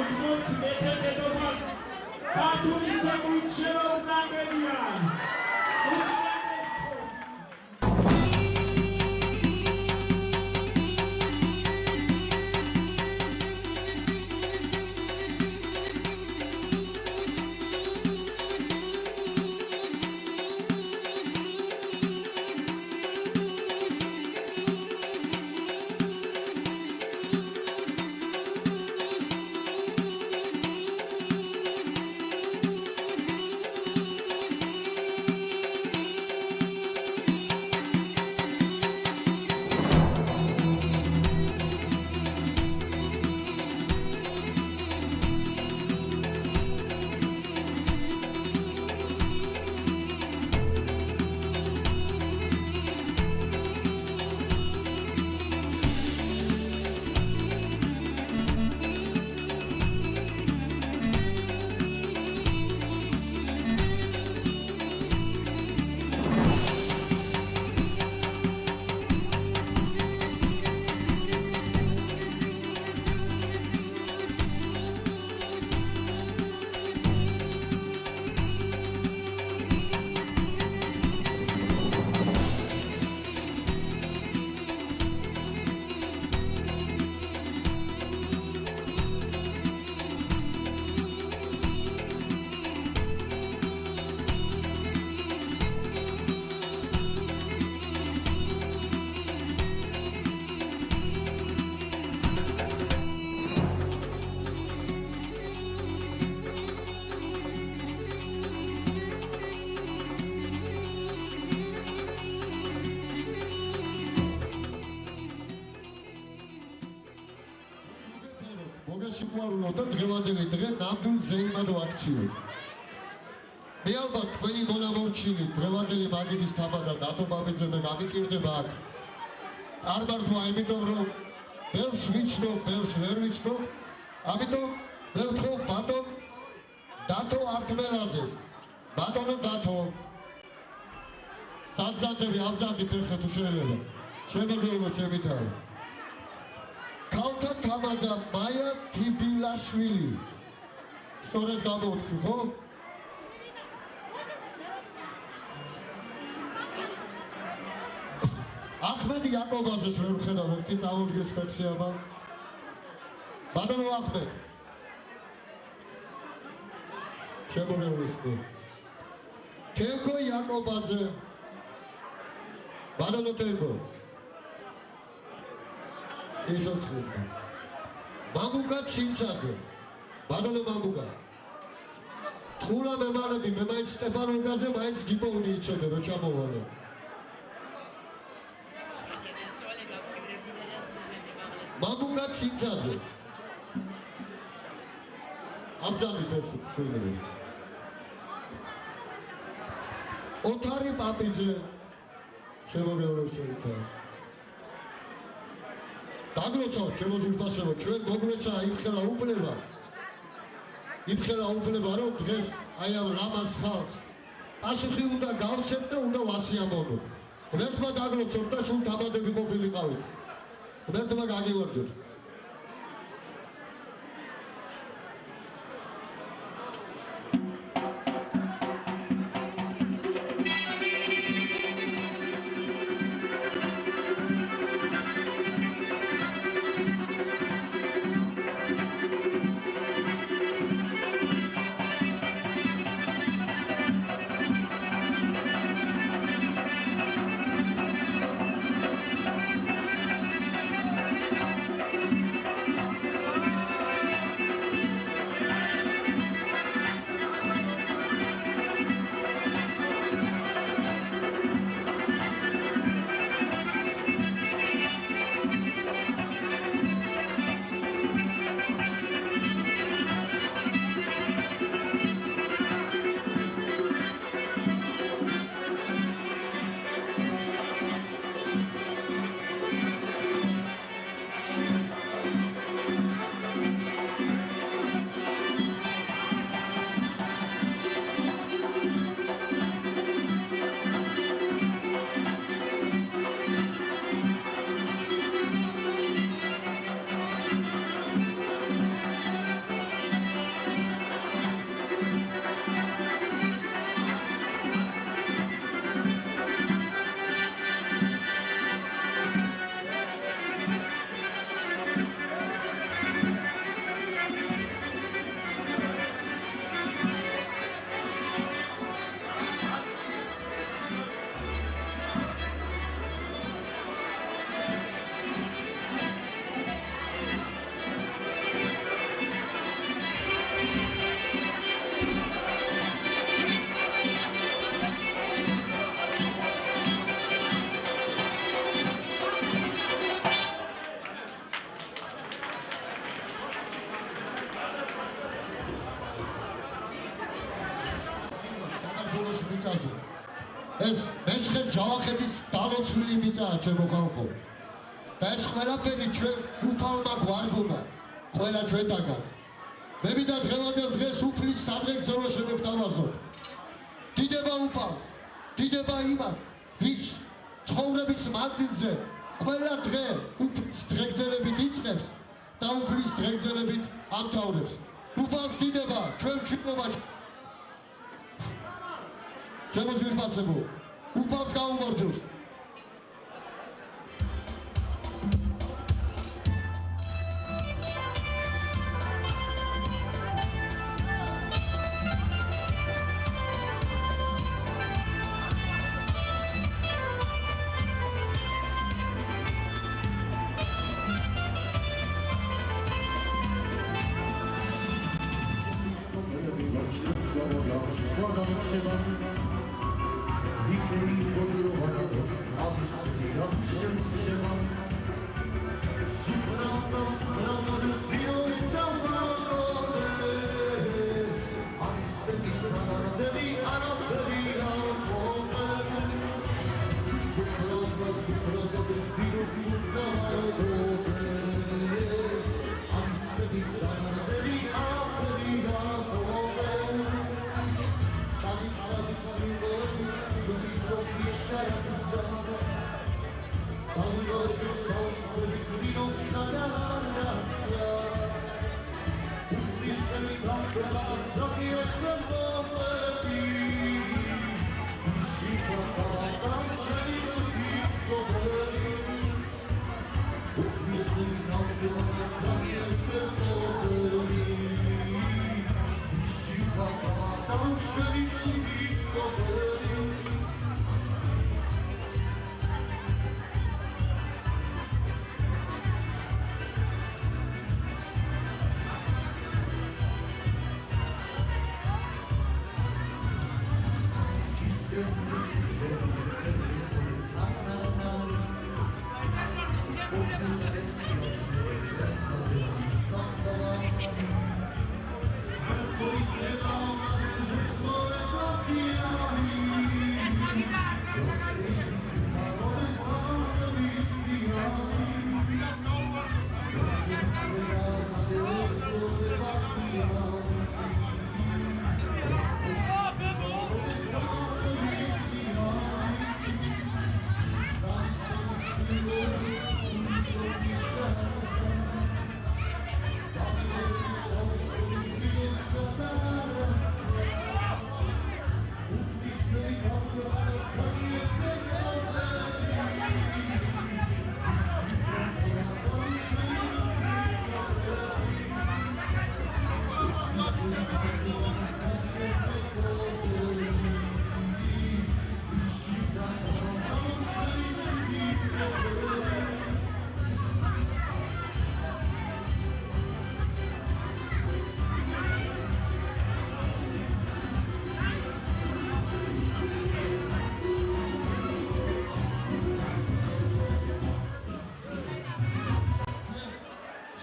გულთმობთ მეფე დედოფალს ქართული ცეკვით შემოვზარდებიან. მოგესიყვარულო და დღევანდელი დღე ნამდვილ ზეიმად ვაქციოთ. მე ალბათ თქვენი მონამორჩილი დღევანდელი მაგიდის თამა და დათო ბაბიძემ გამიჭირდება აქ. წარმართვა იმიტომ რომ ბევრს ვიცნობ, ბევრს ვერ ვიცნობ, ამიტომ მე ვთხოვ ბატონ დათო ართმელაძეს. ბატონო დათო საგზანდები აბზანდით ერთხელ თუ შეიძლება. შემოგეულო ჩემი თავი. ქალთა თამადა მაია თიბილაშვილი. სწორედ გამოვთქვი, ხო? ახმედი იაკობაძეს ვერ ვხედავ, ერთი წავოდგეს სპეციალურად. ბატონო ახმედ. შემოგეულო. თენგო იაკობაძე. ბატონო თენგო. ისოცხლება. მამუკა ჩინცაძე. ბატონო მამუკა. თულა მემარები მე მაინც სტეფანონკაზე მაინც გიპოვნი იცოდე რომ ჩამოვალე. მამუკა ჩინცაძე. აბზანდით ერთხელ შეიძლება. ოთარი პაპიძე. შემოგეულო შეიძლება. დაგროცა ჩემო ძურთასებო ჩვენ მოგვეცა იმხელა უფლება რომ დღეს აი ამ ლამაზ ხალხს პასუხი უნდა გავცეთ და უნდა ვასიამოვნოთ. ღმერთმა დაგროცოთ და სულ თამადები ყოფილიყავით. ღმერთმა გაგივარჯოთ. რუკაზე. ეს მესხე ჯავახეთის დალოცვილი მიწაა ჩემო ხალხო. და ეს ყველაფერი ჩვენ უფალმა გვარგუნა, ყველა ჩვენთაგან. მე მინდა დღევანდელ დღეს უფლის სადღეგრძელო შემოგთავაზოთ. დიდება უფალს, დიდება იმან, ვინც ცხოვრების მანძილზე ყველა დღე უფლის დღეგრძელებით იწყებს და უფლის დღეგრძელებით ამთავრებს. უფალს დიდება ჩვენ ვჩვენობა ჩემო ძვირფასებო, უფალს გაუმარჯოს.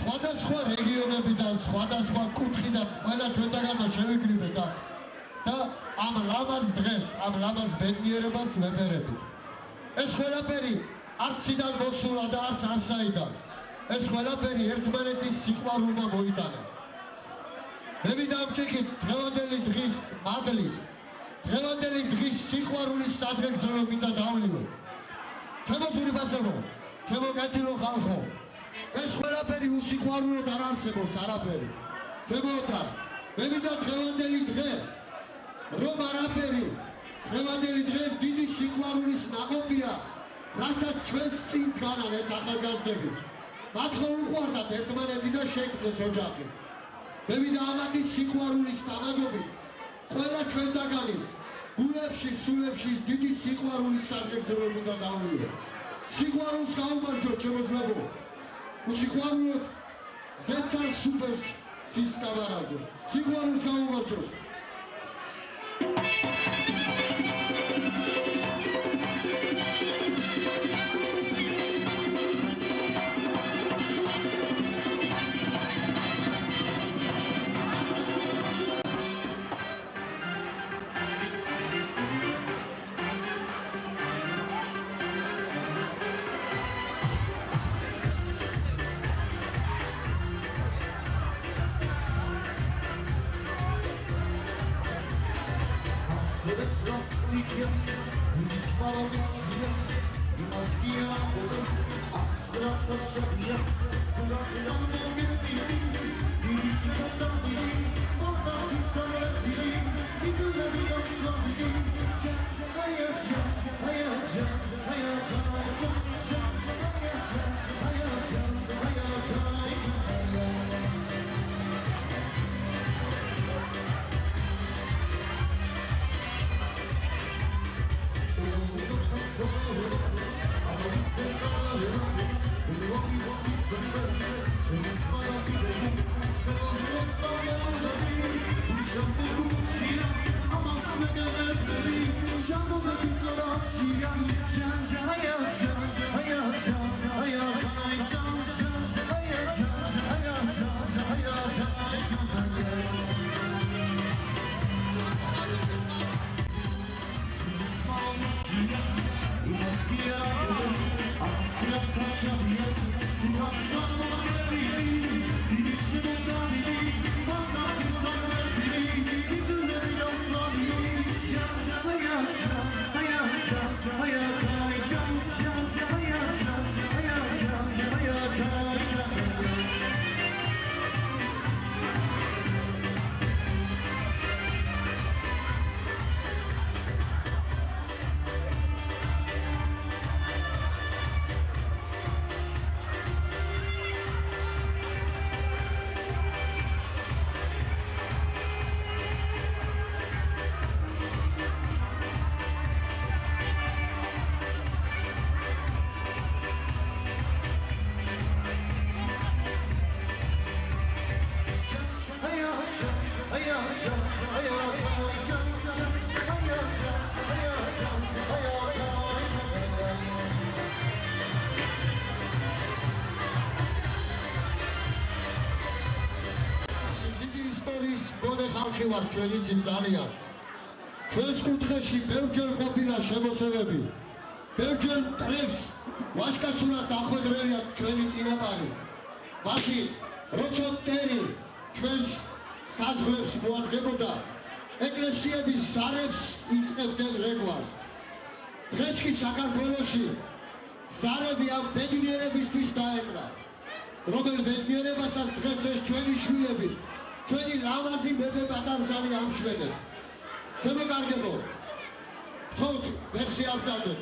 სხვადასხვა რეგიონებიდან, სხვადასხვა კუთხიდან ყველა ჩვენთაგანმა შევიკრიბეთ და ამ ლამაზ დღეს, ამ ლამაზ ბედნიერებას ვეფერებით. ეს ყველაფერი არც ციდან მოსულა და არც არსაიდან. ეს ყველაფერი ერთმანეთის სიყვარულმა მოიტანა. მე მინდა ამჩექით დღევანდელი დღის მადლის, დღევანდელი დღის სიყვარულის სადღეგრძელო მინდა დავლიო. ჩემო ძვირფასებო, ჩემო კეთილო ხალხო, ეს ყველაფერი უსიყვარულოდ არ არსებობს არაფერი. ჩემოთა, მე მინდა დღევანდელი დღე, რომ არაფერი, დღევანდელი დღე დიდი სიყვარულის ნაყოფია, რასაც ჩვენს წინ დგანან ეს ახალგაზრდები. მათ ხომ უყვარდათ ერთმანეთი და შექმნეს ოჯახი. მე მინდა ამათი სიყვარულის დამაგობით ყველა ჩვენთაგანის გულებში, სულებში დიდი სიყვარულის სადღეგრძელო მინდა დავლიო. სიყვარულს გაუმარჯოს ჩემო ძმებო. უსიყვარულოდ ზეცარ სუპერს ცის კამარაზე. სიყვარულს გაუმარჯოს. ხალხი ჩვენი წინ ძალიან ჩვენს კუთხეში ბევრჯერ ყოფილა შემოსევები ბევრჯერ მტრებს ვაჟკაცურად დახვედრებია ჩვენი წინაპარი მაშინ როცა მტერი ჩვენს საზღვრებს მოადგებოდა ეკლესიების ზარებს იწყებდნენ რეგვას დღეს კი საქართველოში ზარები ამ ბედნიერებისთვის დაეკრა რომელ ბედნიერებასაც დღეს ეს ჩვენი შვილები ჩვენი ლამაზი მეფე-პატარძალი ამშვენებს. ჩემო კარგებო, გთხოვთ ვერსი ამზადეთ.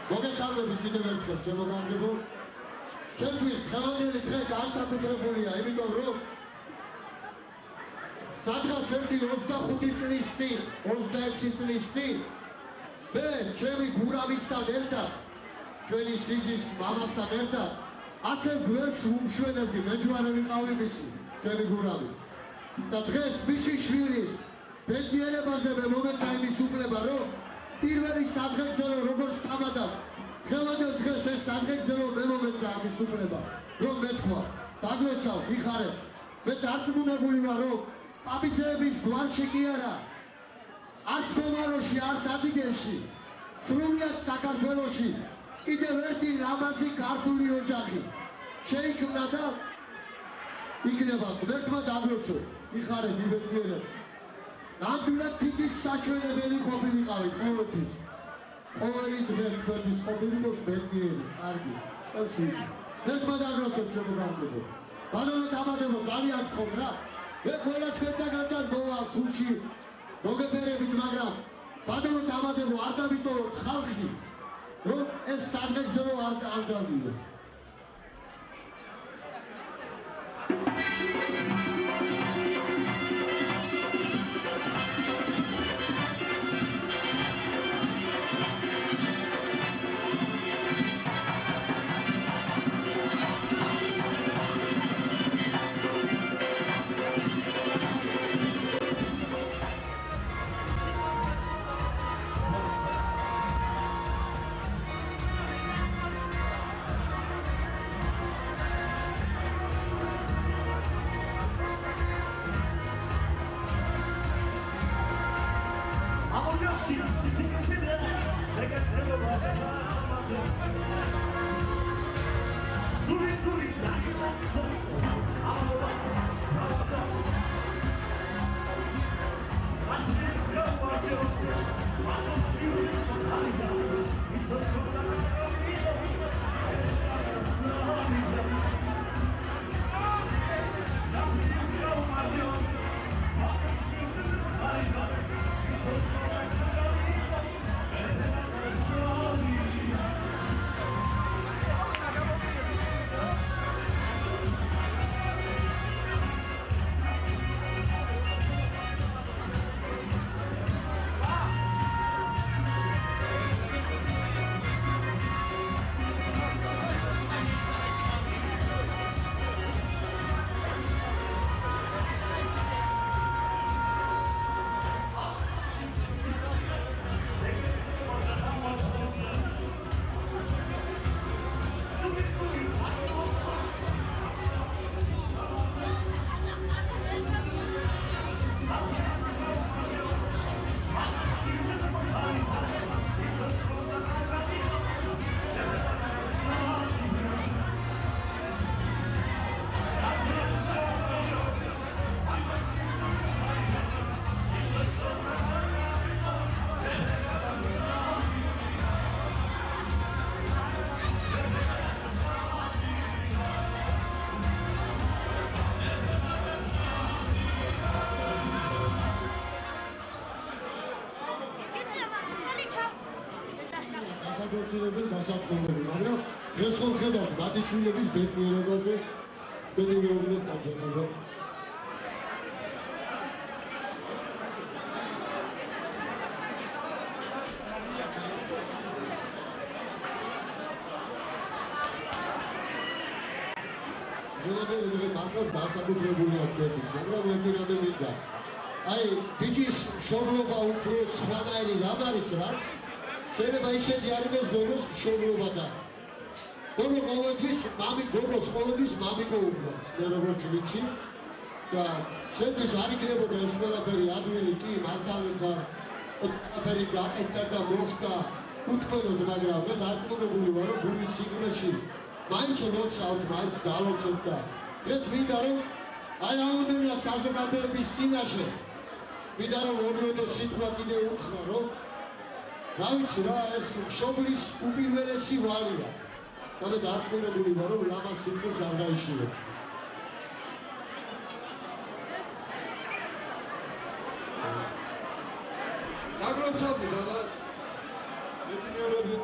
მოგესალმებით კიდევ ერთხელ, ჩემო კარგებო. ჩემთვის დღევანდელი დღე განსაკუთრებულია, იმიტომ რომ სადღაც ერთი 25 წლის წინ, 26 წლის წინ მე ჩემი გურამისთან ერთად, ჩვენი სიჯის მამასთან ერთად ასე გვერდს უმშვენებდი, მეჯვარე ვიყავი მისი, ჩვენი გურამის. და დღეს მისი შვილის ბედნიერებაზე მე მომეცა იმის უფლება, რომ პირველი სადღეგრძელო როგორც თამადას, დღევანდელ დღეს ეს სადღეგრძელო მე მომეცა ამის უფლება, რომ მეთქვა, დაგვეცავ, ვიხარე, მე დარწმუნებული ვარ, რომ პაპიჩეების გვარში კი არა, არც გომაროში, არც ადიგენში, სრულიად საქართველოში კიდევ ერთი ლამაზი ქართული ოჯახი შეიქმნა და იქნება ღმერთმა დაგლოცო, ვიხარეთ, იბედნიერებ. ნამდვილად თითის საჩვენებელი ყოფილიყავით ყოველთვის. ყოველი დღე თქვენთვის ყოფილიყოს ბედნიერი, კარგი, ყველში. ღმერთმა დაგლოცოთ ჩემო კარგებო. ბანონო დამადებო, ძალიან გთხოვთ რა. მე ყველა თქვენთაგანთან მოვალ სულში მოგეფერებით, მაგრამ ბანონო დამადებო, არ დავიტოვოთ ხალხი. რომ ეს სადღეგრძელო არ დავიდეს. გასაგრძელებენ გასახსენებენ, მაგრამ დღეს ხომ ხედავთ მათი შვილების ბედნიერებაზე თქვენი მეუღლეს ამჯერადო. მოგონებთ მართლაც დასაკუთრებული აქტების, მაგრამ ერთი რამე მინდა. აი, ბიჭის მშობლობა უფრო სხვანაირი რამ არის, რაც შეიძლება ისეთი არ იყოს გოგოს მშობლობა და გოგო ყოველთვის გოგოს ყოველთვის მამიკო უბრალს, მე როგორც ვიცი და შემდგომს არ იქნებოდა ეს ყველაფერი ადვილი კი მართალია ყველაფერი გააკეთა და მოსკა უთქონოდ, მაგრამ მე დარწმუნებული ვარ, რომ გულის სიგნალში მაინც როცავთ, მაინც დალოცეთ და ეს მინდა რომ აი ამოდენა საზოგადოების წინაშე მინდა რომ ორივე სიტყვა კიდე უთხრა, რომ რა ვიცი რა, ეს მშობლის უპირველესი ვალია. და დარწმუნებული ვარ, რომ ლამაზ სიტყვას არ დაიშილებ. დაგროცავდი და მედინერები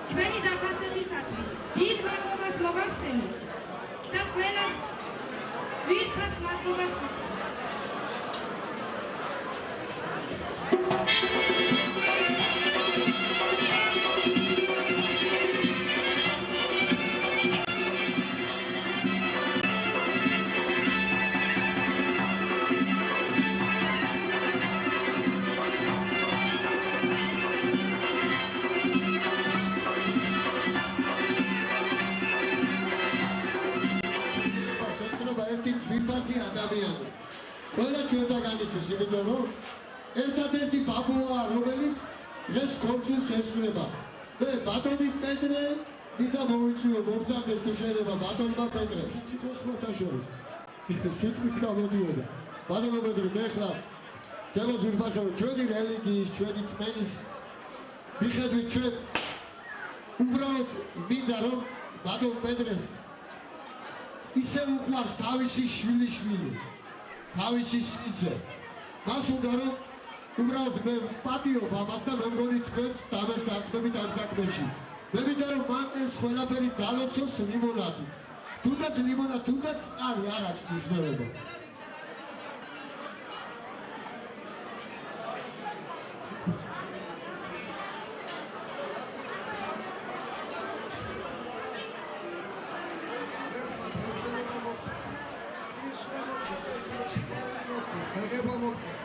ჩვენი დაფასებისათვის დიდ მადლობას მოგახსენებთ და ყველას ვირთას მადლობას ვუწევთ. ძვირფასი ადამიანი. ყველა ჩვენთაგანისთვის, იმიტომ რომ ერთადერთი ბაბუაა, რომელიც დღეს ქორწილს ესწრება. მე ბატონი პეტრე დინდა მოვიწვიო მომწანდეს თუ შეიძლება ბატონმა პეტრეს. სიცოცხლეს მოთაშორის. სიტყვით გამოდიოდა. ბატონო პეტრე მე ხლა ჩემო ძვირფასო ჩვენი რელიგიის, ჩვენი წმენის მიხედვით ჩვენ უბრალოდ მინდა რომ ბატონ პეტრეს ისე უყვარს თავისი შვილიშვილი, თავისი სიძე. მას უნდა რომ უბრალოდ მე პატიობ ამას და მე მგონი თქვენც დამერდაყდებით ამ საქმეში. მე მინდა რომ მან ეს ყველაფერი დალოცოს ლიმონადით. თუნდაც ლიმონადი, თუნდაც წყალი არ აქვს მნიშვნელობა. გაგება მოგწევ.